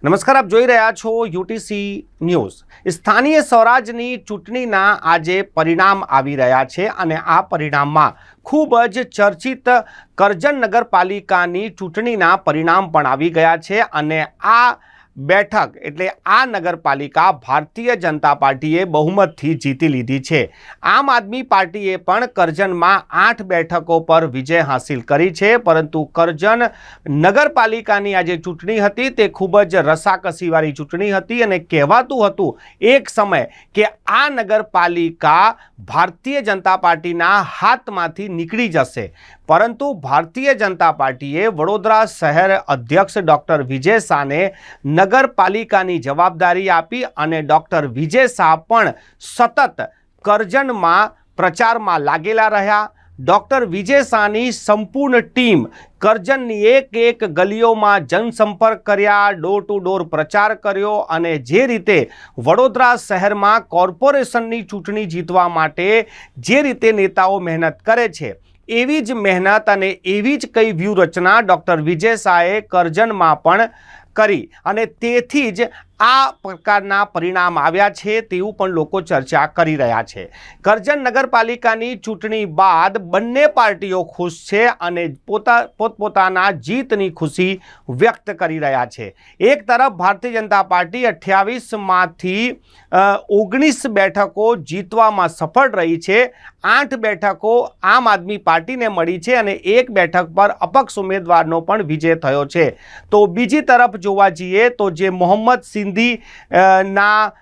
નમસ્કાર, આપ જોઈ રહ્યા છો યુટીસી ન્યૂઝ। સ્થાનીય સ્વરાજની ચૂંટણીના આજે પરિણામ આવી રહ્યા છે અને આ પરિણામમાં ખૂબ જ ચર્ચિત કરજણ નગરપાલિકાની ચૂંટણીના પરિણામ પણ આવી ગયા છે અને આ બેઠક એટલે આ નગરપાલિકા ભારતીય જનતા પાર્ટીએ બહુમતથી જીતી લીધી છે। આમ આદમી પાર્ટીએ પણ કરજણમાં 8 બેઠકો પર વિજય હાંસિલ કરી છે, પરંતુ કરજણ નગરપાલિકાની આજે ચૂંટણી હતી તે ખૂબ જ રસાકસીવાળી ચૂંટણી હતી અને કહેવાતું હતું એક સમય કે આ નગરપાલિકા ભારતીય જનતા પાર્ટીના હાથમાંથી નીકળી જશે, પરંતુ ભારતીય જનતા પાર્ટીએ વડોદરા શહેર અધ્યક્ષ ડૉક્ટર વિજય શાહને નગરપાલિકાની જવાબદારી આપી અને ડૉક્ટર વિજય શાહ પણ સતત કરજણમાં પ્રચારમાં લાગેલા રહ્યા। ડૉક્ટર વિજય શાહની સંપૂર્ણ ટીમ કરજણની એક ગલીઓમાં જનસંપર્ક કર્યા, ડોર ટુ ડોર પ્રચાર કર્યો અને જે રીતે વડોદરા શહેરમાં કોર્પોરેશનની ચૂંટણી જીતવા માટે જે રીતે નેતાઓ મહેનત કરે છે એવી જ મહેનત અને એવી જ કઈ વ્યૂહરચના ડૉક્ટર વિજય શાહે કરજણમાં પણ કરી અને તેથી જ આ પ્રકારના પરિણામ આવ્યા છે તેવું પણ લોકો ચર્ચા કરી રહ્યા છે। કરજણ નગરપાલિકાની ચૂંટણી બાદ બંને પાર્ટીઓ ખુશ છે અને પોતપોતાના જીતની ખુશી વ્યક્ત કરી રહ્યા છે। એક તરફ ભારતીય જનતા પાર્ટી 28માંથી 19 બેઠકો જીતવામાં સફળ રહી છે, 8 બેઠકો આમ આદમી પાર્ટીને મળી છે અને 1 બેઠક પર અપક્ષ ઉમેદવારનો પણ વિજય થયો છે। તો બીજી તરફ જોવા જઈએ તો જે મોહમ્મદ સિંધી ના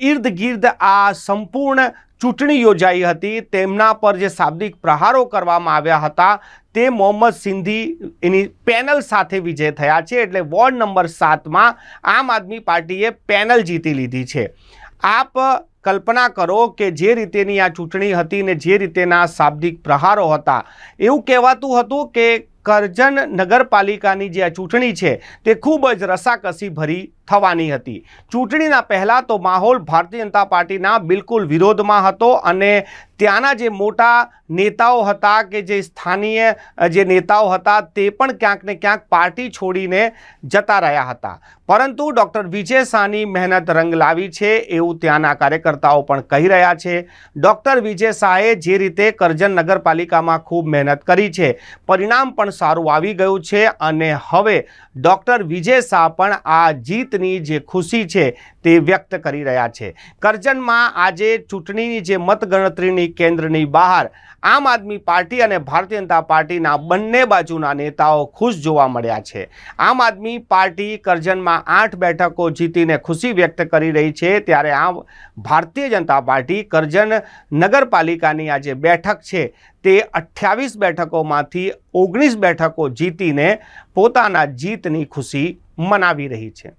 ઇર્દ ગિર્દ આ સંપૂર્ણ ચૂંટણી યોજાઈ હતી, તેમના પર જે શાબ્દિક પ્રહારો કરવામાં આવ્યા હતા તે મોહમ્મદ સિંધી એની પેનલ સાથે વિજય થયા છે, એટલે વોર્ડ નંબર 7માં આમ આદમી પાર્ટીએ પેનલ જીતી લીધી છે। આપ કલ્પના કરો કે જે રીતેની આ ચૂંટણી હતી ને જે રીતેના શાબ્દિક પ્રહારો હતા, એવું કહેવાતું હતું કે કરજણ નગરપાલિકાની જે આ ચૂંટણી છે તે ખૂબ જ રસાકસી ભરી થવાની હતી। ચૂંટણીના પહેલાં તો માહોલ ભારતીય જનતા પાર્ટીના બિલકુલ વિરોધમાં હતો અને ત્યાંના જે મોટા નેતાઓ હતા કે જે સ્થાનીય જે નેતાઓ હતા તે પણ ક્યાંક ને ક્યાંક પાર્ટી છોડીને જતા રહ્યા હતા, પરંતુ ડૉક્ટર વિજય શાહની મહેનત રંગ લાવી છે એવું ત્યાંના કાર્યકર્તાઓ પણ કહી રહ્યા છે। ડૉક્ટર વિજય શાહે જે રીતે કરજણ નગરપાલિકામાં ખૂબ મહેનત કરી છે, પરિણામ પણ સારું આવી ગયું છે અને હવે ડૉક્ટર વિજય શાહ પણ આ જીતની જે ખુશી છે તે વ્યક્ત કરી રહ્યા છે। કરજણમાં આજે ચૂંટણીની જે મતગણતરીની કેન્દ્રની બહાર આમ આદમી પાર્ટી અને ભારતીય જનતા પાર્ટીના બંને બાજુના નેતાઓ ખુશ જોવા મળ્યા છે। આમ આદમી પાર્ટી કરજણમાં 8 બેઠકો જીતીને ખુશી વ્યક્ત કરી રહી છે, ત્યારે આમ ભારતીય જનતા પાર્ટી કરજણ નગરપાલિકાની આ જે બેઠક છે તે 28 બેઠકોમાંથી 19 બેઠકો જીતીને પોતાના જીતની ખુશી મનાવી રહી છે।